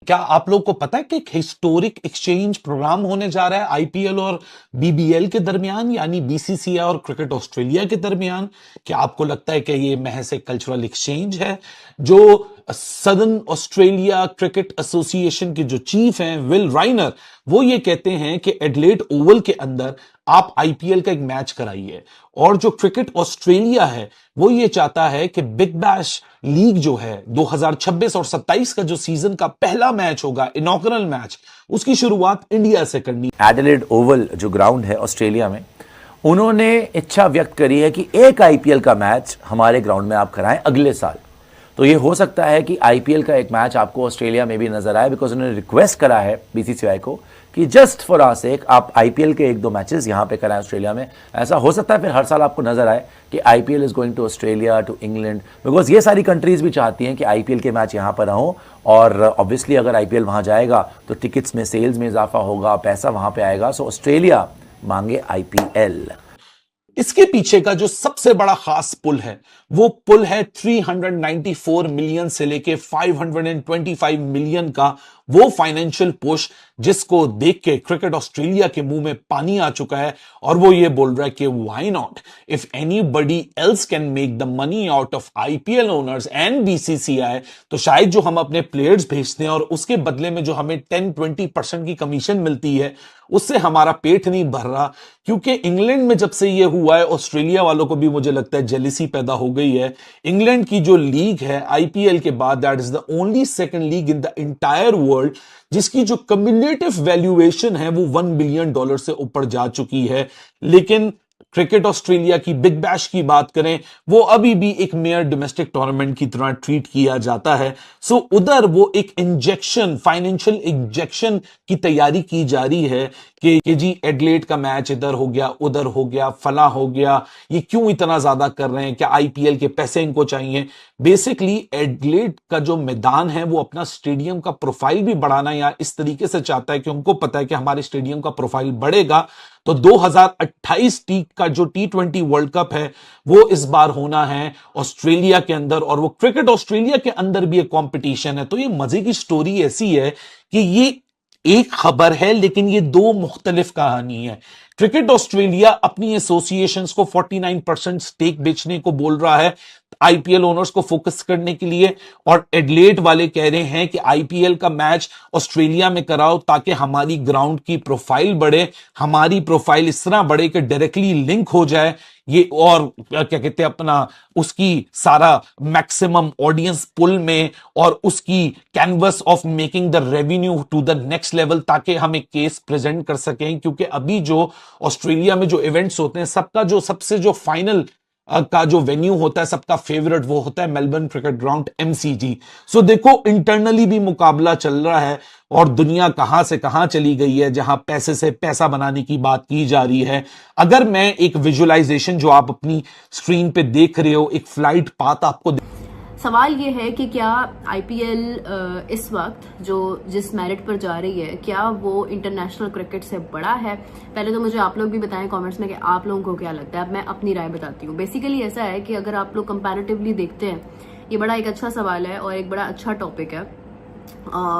क्या आप लोग को पता है कि एक हिस्टोरिक एक्सचेंज प्रोग्राम होने जा रहा है आईपीएल और बीबीएल के दरमियान, यानी बीसीसीआई और क्रिकेट ऑस्ट्रेलिया के दरमियान? क्या आपको लगता है कि ये महज एक कल्चरल एक्सचेंज है? जो सदर्न ऑस्ट्रेलिया क्रिकेट एसोसिएशन के जो चीफ हैं विल राइनर, वो ये कहते हैं कि एडलेड ओवल के अंदर आप आईपीएल का एक मैच कराइए, और जो क्रिकेट ऑस्ट्रेलिया है वो ये चाहता है कि बिग बैश लीग जो है 2026 और 27 का जो सीजन का पहला मैच होगा, इनॉग्रल मैच, उसकी शुरुआत इंडिया से करनी। एडिलेड ओवल जो ग्राउंड है ऑस्ट्रेलिया में, उन्होंने इच्छा व्यक्त करी है कि एक आईपीएल का मैच हमारे ग्राउंड में आप कराएं अगले साल। तो ये हो सकता है कि आईपीएल का एक मैच आपको ऑस्ट्रेलिया में भी नजर आए, बिकॉज उन्होंने रिक्वेस्ट करा है बीसीसीआई को कि जस्ट फॉर आवर सेक आप आईपीएल के एक दो मैचेस यहां पे कराएं ऑस्ट्रेलिया में। ऐसा हो सकता है फिर हर साल आपको नजर आए कि IPL is going to Australia, to England, because ये सारी कंट्रीज भी चाहती हैं कि आईपीएल के मैच यहां पर हों। और ऑब्वियसली अगर आईपीएल वहां जाएगा तो टिकट्स में, सेल्स में इजाफा होगा, पैसा वहां पे आएगा। सो ऑस्ट्रेलिया मांगे आईपीएल। इसके पीछे का जो सबसे बड़ा खास पुल है वो पुल है 394 मिलियन से लेके 525 मिलियन का वो फाइनेंशियल पुश, जिसको देख के क्रिकेट ऑस्ट्रेलिया के मुंह में पानी आ चुका है और वो ये बोल रहा है कि why not, if anybody else can make the money out of IPL owners and BCCI, तो शायद जो हम अपने प्लेयर्स भेजते हैं और उसके बदले में जो हमें 10-20% की कमीशन मिलती है, उससे हमारा पेट नहीं भर रहा। क्योंकि इंग्लैंड में जब से ये हुआ है, ऑस्ट्रेलिया वालों को भी मुझे लगता है जेलिसी पैदा हो गई है। इंग्लैंड की जो लीग है आईपीएल के बाद, that is the only second league in the entire world जिसकी जो कम्युलेटिव वैल्यूएशन है वो $1 बिलियन से ऊपर जा चुकी है। लेकिन क्रिकेट ऑस्ट्रेलिया की बिग बैश की बात करें, वो अभी भी एक मेयर डोमेस्टिक टूर्नामेंट की तरह ट्रीट किया जाता है। सो उधर वो एक इंजेक्शन, फाइनेंशियल इंजेक्शन की तैयारी की जा रही है कि जी एडलेड का मैच इधर हो गया, उधर हो गया, फला हो गया, ये क्यों इतना ज्यादा कर रहे हैं, क्या आईपीएल के पैसे इनको चाहिए? बेसिकली एडलेड का जो मैदान है वो अपना स्टेडियम का प्रोफाइल भी बढ़ाना या इस तरीके से चाहता है कि उनको पता है कि हमारे स्टेडियम का प्रोफाइल बढ़ेगा तो 2028 का जो T20 वर्ल्ड कप है वो इस बार होना है ऑस्ट्रेलिया के अंदर, और वो क्रिकेट ऑस्ट्रेलिया के अंदर भी एक कंपटीशन है। तो ये मजे की स्टोरी ऐसी है कि ये एक खबर है लेकिन ये दो मुख्तलिफ कहानी है। क्रिकेट ऑस्ट्रेलिया अपनी एसोसिएशंस को 49% स्टेक बेचने को बोल रहा है आईपीएल ओनर्स को फोकस करने के लिए, और एडलेड वाले कह रहे हैं कि आईपीएल का मैच ऑस्ट्रेलिया में कराओ ताकि हमारी ग्राउंड की प्रोफाइल बढ़े, हमारी प्रोफाइल इस तरह बढ़े कि डायरेक्टली लिंक हो जाए ये, और क्या कहते हैं अपना उसकी सारा मैक्सिमम ऑडियंस पुल में और उसकी canvas of making the revenue to the next level, ताकि हम एक केस प्रेजेंट कर सकें। क्योंकि अभी जो ऑस्ट्रेलिया में जो इवेंट्स होते हैं सबका जो सबसे जो फाइनल का जो वेन्यू होता है, सबका फेवरेट, वो होता है मेलबर्न क्रिकेट ग्राउंड एमसीजी। सो देखो इंटरनली भी मुकाबला चल रहा है और दुनिया कहां से कहां चली गई है जहां पैसे से पैसा बनाने की बात की जा रही है। अगर मैं एक विजुअलाइजेशन जो आप अपनी स्क्रीन पे देख रहे हो, एक फ्लाइट पाथ आपको, सवाल ये है कि क्या आईपीएल इस वक्त जो जिस मेरिट पर जा रही है, क्या वो इंटरनेशनल क्रिकेट से बड़ा है? पहले तो मुझे आप लोग भी बताएं कमेंट्स में कि आप लोगों को क्या लगता है। अब मैं अपनी राय बताती हूँ। बेसिकली ऐसा है कि अगर आप लोग कंपैरेटिवली देखते हैं, ये बड़ा एक अच्छा सवाल है और एक बड़ा अच्छा टॉपिक है।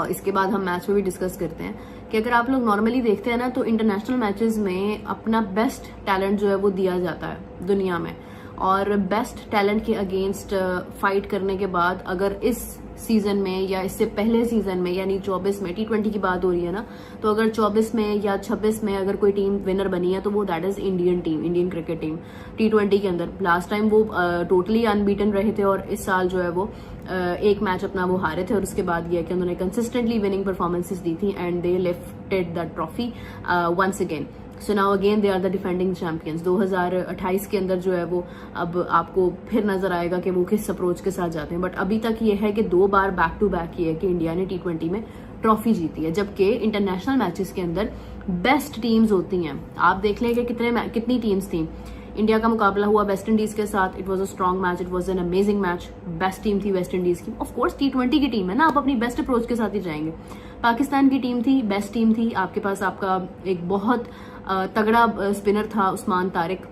इसके बाद हम मैच में भी डिस्कस करते हैं कि अगर आप लोग नॉर्मली देखते हैं ना, तो इंटरनेशनल मैचेस में अपना बेस्ट टैलेंट जो है वो दिया जाता है दुनिया में, और बेस्ट टैलेंट के अगेंस्ट फाइट करने के बाद अगर इस सीजन में या इससे पहले सीजन में यानी 24 में, T20 की बात हो रही है ना, तो अगर 24 में या 26 में अगर कोई टीम विनर बनी है तो वो that is Indian team, Indian cricket team. T20 के अंदर लास्ट टाइम वो टोटली अनबीटन रहे थे और इस साल जो है वो एक मैच अपना वो हारे थे, और उसके बाद ये है कि उन्होंने कंसिस्टेंटली विनिंग परफॉर्मेंसेस दी थी and they lifted that trophy once again. So now again they are the defending champions. 2028 के अंदर जो है वो अब आपको फिर नजर आएगा कि वो किस अप्रोच के साथ जाते हैं। बट अभी तक ये है कि 2 बार बैक टू बैक ये है कि इंडिया ने T20 में ट्रॉफी जीती है, जबकि इंटरनेशनल मैचेस के अंदर बेस्ट टीम्स होती हैं। आप देख लें कि कितनी टीम्स थी। इंडिया का मुकाबला हुआ वेस्ट इंडीज के साथ, it was a strong match, it was an amazing match. Best team थी वेस्ट इंडीज की। ऑफ कोर्स T20 की टीम है ना, आप अपनी बेस्ट अप्रोच के साथ ही जाएंगे। पाकिस्तान की टीम थी, बेस्ट टीम थी, आपके पास आपका एक बहुत तगड़ा स्पिनर था उस्मान तारिक,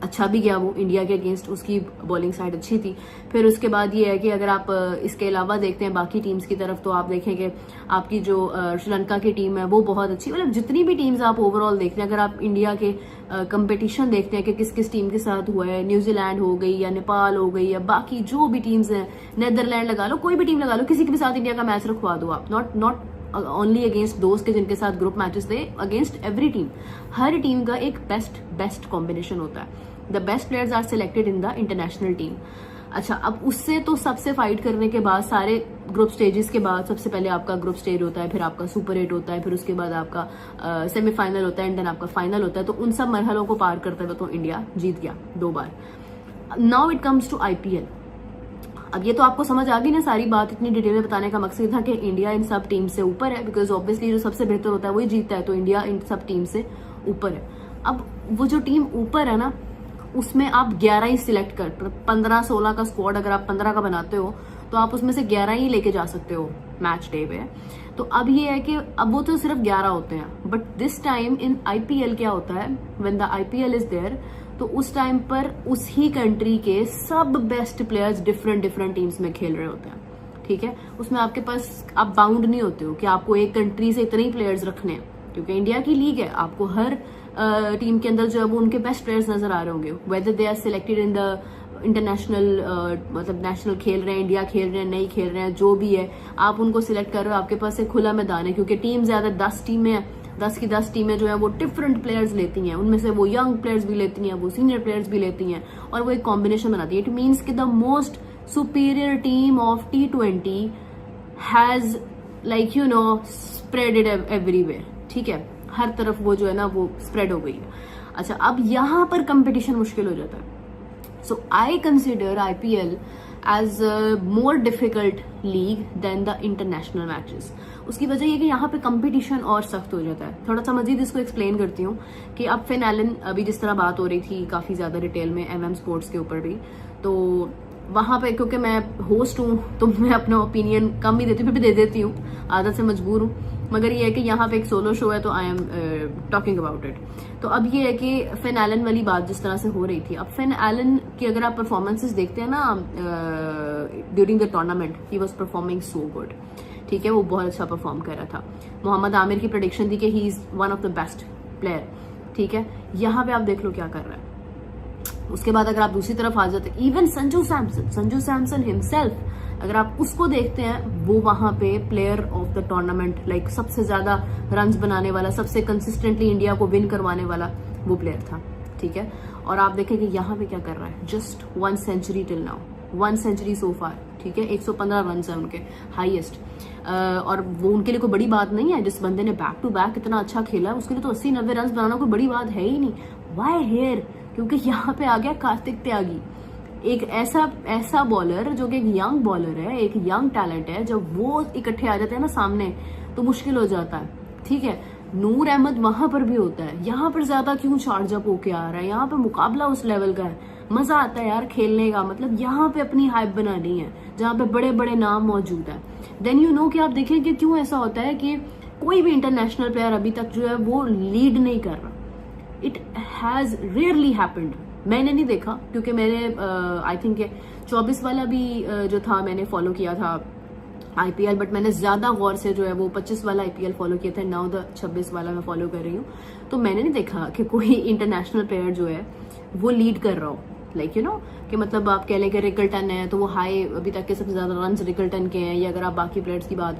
अच्छा भी गया वो इंडिया के अगेंस्ट, उसकी बॉलिंग साइड अच्छी थी। फिर उसके बाद ये है कि अगर आप इसके अलावा देखते हैं बाकी टीम्स की तरफ, तो आप देखें कि आपकी जो श्रीलंका की टीम है वो बहुत अच्छी, मतलब जितनी भी टीम्स आप ओवरऑल देखते हैं, अगर आप इंडिया के कंपटीशन देखते हैं कि किस किस टीम के साथ हुआ है, न्यूजीलैंड हो गई या नेपाल हो गई या बाकी जो भी टीम्स हैं, नेदरलैंड लगा लो, कोई भी टीम लगा लो, किसी के भी साथ इंडिया का मैच रखवा दो आप, नॉट ओनली अगेंस्ट दोस्त के जिनके साथ ग्रुप मैचेस थे, अगेंस्ट एवरी टीम। हर टीम का एक बेस्ट कॉम्बिनेशन होता है। The best players are selected in the international team. अच्छा, अब उससे तो सबसे फाइट करने के बाद, सारे ग्रुप स्टेजेस के बाद, सबसे पहले आपका ग्रुप स्टेज होता है, फिर आपका सुपर 8 होता है, फिर उसके बाद आपका सेमीफाइनल होता है, एंड देन आपका फाइनल होता है। तो उन सब मरहलों को पार करते हुए तो इंडिया जीत गया 2 बार। Now it comes to IPL. अब ये तो आपको समझ आ गई ना सारी बात, इतनी डिटेल में बताने का मकसद था कि इंडिया इन सब टीम से ऊपर है, बिकॉज ऑब्वियसली जो सबसे बेहतर होता है वही जीतता है, तो इंडिया इन सब टीम से ऊपर है। अब वो जो टीम ऊपर है ना, उसमें आप 11 ही सिलेक्ट कर, 15-16 का स्क्वाड अगर आप 15 का बनाते हो तो आप उसमें से 11 ही लेके जा सकते हो मैच डे पे। तो अब ये है कि अब वो तो सिर्फ 11 होते हैं, but this time in IPL क्या होता है, when the IPL is there, तो उस टाइम पर उस ही कंट्री के सब बेस्ट प्लेयर्स डिफरेंट टीम्स में खेल रहे होते हैं। ठीक है, उसमें आपके पास आप बाउंड नहीं होते हो कि आपको एक कंट्री से इतने ही प्लेयर्स रखने हैं, क्योंकि इंडिया की लीग है, आपको हर टीम के अंदर जो है वो उनके बेस्ट प्लेयर्स नजर आ रहे होंगे, whether they are selected in the international, मतलब नेशनल खेल रहे हैं, इंडिया खेल रहे हैं, नहीं खेल रहे हैं, जो भी है आप उनको सिलेक्ट कर रहे हो। आपके पास एक खुला मैदान है, क्योंकि टीम ज्यादा 10 टीमें हैं, 10 की 10 टीमें जो है वो डिफरेंट प्लेयर्स लेती हैं, उनमें से वो यंग प्लेयर्स भी लेती हैं, वो सीनियर प्लेयर्स भी लेती हैं, और वो एक कॉम्बिनेशन बनाती है। इट मीन्स कि the most superior team of T20 has like you know spreaded everywhere. ठीक है, हर तरफ वो जो है ना वो स्प्रेड हो गई है। अच्छा, अब यहाँ पर कंपटीशन मुश्किल हो जाता है। So I consider IPL as more difficult league than the international matches. उसकी वजह ये कि यहाँ पे कंपटीशन और सख्त हो जाता है। थोड़ा सा मजीद इसको एक्सप्लेन करती हूँ कि अब फिन एलन, अभी जिस तरह बात हो रही थी काफी ज्यादा डिटेल में MM स्पोर्ट्स के ऊपर भी, तो वहां पे क्योंकि मैं होस्ट हूँ तो मैं अपना ओपिनियन कम ही देती हूँ, फिर भी दे देती हूँ, आदत से मजबूर हूँ, मगर ये है कि यहाँ पे एक सोलो शो है तो I am talking about it. तो अब ये है कि फिन एलन वाली बात जिस तरह से हो रही थी, अब फिन एलन की अगर आप परफॉर्मेंसेस देखते हैं ना during the tournament, he was performing so good. ठीक है, वो बहुत अच्छा परफॉर्म कर रहा था। मोहम्मद आमिर की प्रेडिक्शन थी कि he is one of the best player. ठीक है, यहाँ पे आप देख लो क्या कर रहा है। उसके बाद अगर आप दूसरी तरफ आ जाते, इवन संजू सैमसन हिमसेल्फ, अगर आप उसको देखते हैं, वो वहां पे player of the tournament, like सबसे ज्यादा रन्स बनाने वाला, सबसे कंसिस्टेंटली इंडिया को विन करवाने वाला वो प्लेयर था। ठीक है, और आप देखें कि यहाँ पे क्या कर रहा है, just 1 century till now, 1 century so far. ठीक है, 115 रन है उनके हाईएस्ट, और वो उनके लिए कोई बड़ी बात नहीं है। जिस बंदे ने बैक टू बैक इतना अच्छा खेला है, उसके लिए तो 80-90 रन बनाना कोई बड़ी बात है ही नहीं। वाई हेयर, क्योंकि यहाँ पे आ गया कार्तिक त्यागी, एक ऐसा बॉलर जो कि एक यंग बॉलर है, एक यंग टैलेंट है। जब वो इकट्ठे आ जाते हैं ना सामने तो मुश्किल हो जाता है। ठीक है, नूर अहमद वहां पर भी होता है, यहाँ पर ज्यादा क्यों चार्ज अप होके आ रहा है, यहाँ पे मुकाबला उस लेवल का है, मजा आता है यार खेलने का। मतलब यहाँ पे अपनी हाइप बनानी है जहाँ पे बड़े बड़े नाम मौजूद है। देन यू नो कि आप देखें कि क्यों ऐसा होता है कि कोई भी इंटरनेशनल प्लेयर अभी तक जो है वो लीड नहीं कर रहा। इट हैज रेयरली हैपेंड, मैंने नहीं देखा, क्योंकि मैंने आई थिंक 24 वाला भी जो था मैंने फॉलो किया था आईपीएल, बट मैंने ज्यादा गौर से जो है वो 25 वाला आईपीएल फॉलो किया था, नाउ द 26 वाला मैं फॉलो कर रही हूँ। तो मैंने नहीं देखा कि कोई इंटरनेशनल प्लेयर जो है वो लीड कर रहा हो, लाइक यू नो कि मतलब आप कह लें कि रिकल्टन है तो वो हाई, अभी तक के सबसे ज्यादा रन रिकल्टन के हैं, या अगर आप बाकी प्लेयर्स की बात